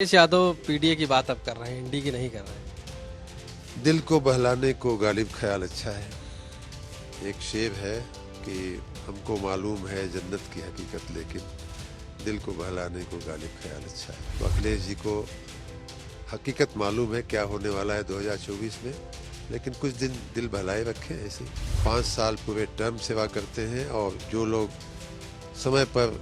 Akhilesh Yadav PDA की बात अब कर रहे हैं, इंडी की नहीं कर रहे हैं। दिल को बहलाने को गालिब ख्याल अच्छा है। एक शेर है कि हमको मालूम है जन्नत की हकीकत, लेकिन दिल को बहलाने को गालिब ख्याल अच्छा है। तो अखिलेश जी को हकीकत मालूम है क्या होने वाला है 2024 में, लेकिन कुछ दिन दिल बहलाए रखें। ऐसे 5 साल पूरे टर्म सेवा करते हैं और जो लोग समय पर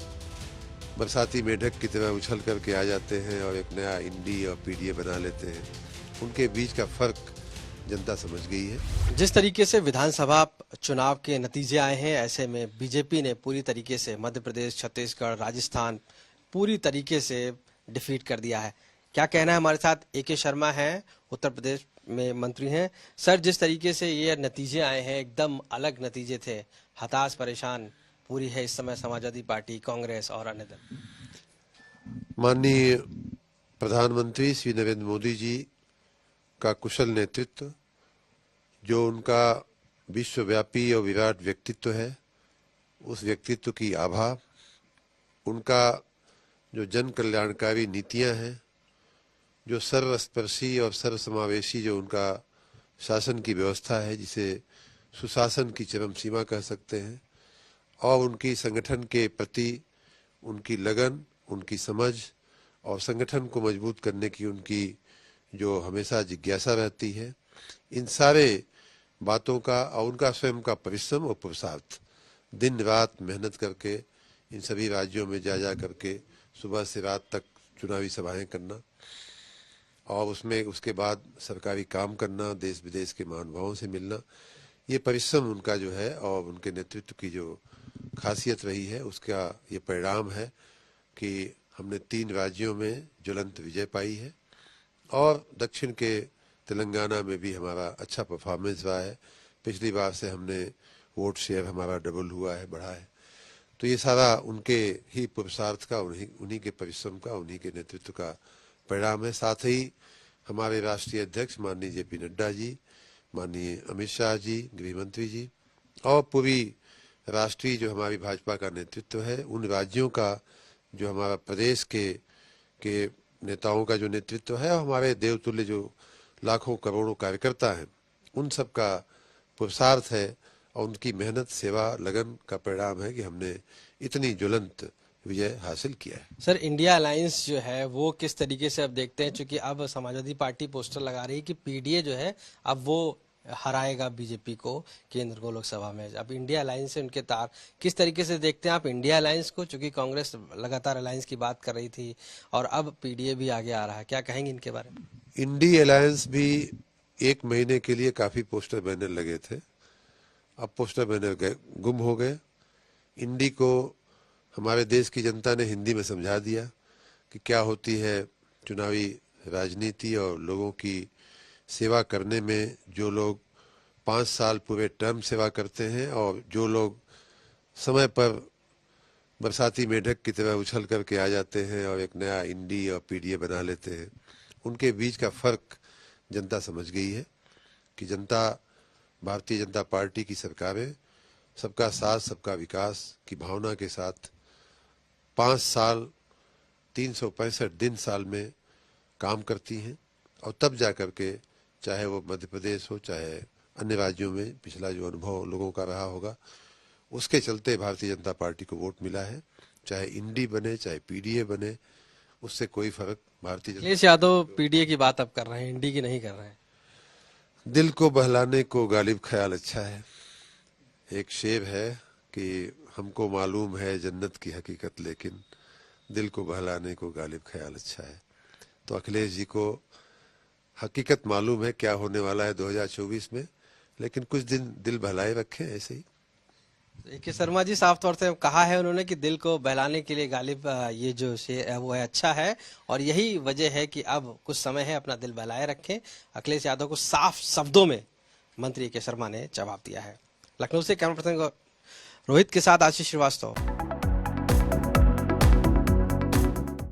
बरसाती मेढक की तरह उछल करके आ जाते हैं और एक नया इंडी और पीडीए बना लेते हैं, उनके बीच का फर्क जनता समझ गई है। जिस तरीके से विधानसभा चुनाव के नतीजे आए हैं, ऐसे में बीजेपी ने पूरी तरीके से मध्य प्रदेश, छत्तीसगढ़, राजस्थान पूरी तरीके से डिफीट कर दिया है। क्या कहना है? हमारे साथ एके शर्मा हैं, उत्तर प्रदेश में मंत्री हैं। सर, जिस तरीके से ये नतीजे आए हैं, एकदम अलग नतीजे थे। हताश परेशान पूरी है इस समय समाजवादी पार्टी, कांग्रेस और अन्य दल। माननीय प्रधानमंत्री श्री नरेंद्र मोदी जी का कुशल नेतृत्व, जो उनका विश्वव्यापी और विराट व्यक्तित्व है, उस व्यक्तित्व की आभा, उनका जो जन कल्याणकारी नीतियां हैं, जो सर्वस्पर्शी और सर्वसमावेशी जो उनका शासन की व्यवस्था है, जिसे सुशासन की चरम सीमा कह सकते हैं, और उनकी संगठन के प्रति उनकी लगन, उनकी समझ और संगठन को मजबूत करने की उनकी जो हमेशा जिज्ञासा रहती है, इन सारे बातों का और उनका स्वयं का परिश्रम और पुरुषार्थ, दिन रात मेहनत करके इन सभी राज्यों में जा करके सुबह से रात तक चुनावी सभाएं करना और उसमें उसके बाद सरकारी काम करना, देश विदेश के महानुभावों से मिलना, ये परिश्रम उनका जो है और उनके नेतृत्व की जो खासियत रही है, उसका ये परिणाम है कि हमने 3 राज्यों में ज्वलंत विजय पाई है और दक्षिण के तेलंगाना में भी हमारा अच्छा परफॉर्मेंस रहा है। पिछली बार से हमने वोट शेयर हमारा डबल हुआ है, बढ़ा है। तो ये सारा उनके ही पुरुषार्थ का, उन्हीं के परिश्रम का, उन्हीं के नेतृत्व का परिणाम है। साथ ही हमारे राष्ट्रीय अध्यक्ष माननीय जेपी नड्डा जी, माननीय अमित शाह जी, गृह मंत्री जी और पूरी राष्ट्रीय जो हमारी भाजपा का नेतृत्व है, उन राज्यों का जो हमारा प्रदेश के नेताओं का जो नेतृत्व है और हमारे देवतुल्य जो लाखों करोड़ों कार्यकर्ता हैं, उन सब का पुरुषार्थ है और उनकी मेहनत, सेवा, लगन का परिणाम है कि हमने इतनी ज्वलंत विजय हासिल किया है। सर, इंडिया अलायंस जो है वो किस तरीके से अब देखते हैं, क्योंकि अब समाजवादी पार्टी पोस्टर लगा रही है कि पीडीए जो है अब वो हराएगा बीजेपी को, केंद्र को, लोकसभा में। अब इंडिया अलायंस से उनके तार किस तरीके से देखते हैं आप इंडिया अलायंस को, क्योंकि कांग्रेस लगातार अलायंस की बात कर रही थी और अब पीडीए भी आगे आ रहा है, क्या कहेंगे इनके बारे में? इंडी अलायंस भी 1 महीने के लिए काफी पोस्टर बैनर लगे थे, अब पोस्टर बैनर गुम हो गए। इंडी को हमारे देश की जनता ने हिंदी में समझा दिया कि क्या होती है चुनावी राजनीति और लोगों की सेवा करने में। जो लोग 5 साल पूरे टर्म सेवा करते हैं और जो लोग समय पर बरसाती मेढक की तरह उछल करके आ जाते हैं और एक नया इंडी और पीडीए बना लेते हैं, उनके बीच का फर्क जनता समझ गई है कि जनता भारतीय जनता पार्टी की सरकारें सबका साथ, सबका विकास की भावना के साथ 5 साल 365 दिन साल में काम करती हैं और तब जा करके, चाहे वो मध्य प्रदेश हो, चाहे अन्य राज्यों में पिछला जो अनुभव लोगों का रहा होगा, उसके चलते भारतीय जनता पार्टी को वोट मिला है। चाहे इंडी बने, चाहे पीडीए बने, उससे कोई फर्क भारतीय जनता। अखिलेश यादव पीडीए की बात अब कर रहे हैं, इंडी की नहीं कर रहे हैं। दिल को बहलाने को गालिब ख्याल अच्छा है। एक शेर है कि हमको मालूम है जन्नत की हकीकत, लेकिन दिल को बहलाने को गालिब ख्याल अच्छा है। तो अखिलेश जी को हकीकत मालूम है क्या होने वाला है 2024 में, लेकिन कुछ दिन दिल बहलाए रखें। ऐसे ही एके शर्मा जी, साफ तौर से कहा है उन्होंने कि दिल को बहलाने के लिए गालिब ये जो शेर है वो है अच्छा है, और यही वजह है कि अब कुछ समय है, अपना दिल बहलाए रखें। अखिलेश यादव को साफ शब्दों में मंत्री एके शर्मा ने जवाब दिया है। लखनऊ से कैमरा पर्सन रोहित के साथ आशीष श्रीवास्तव।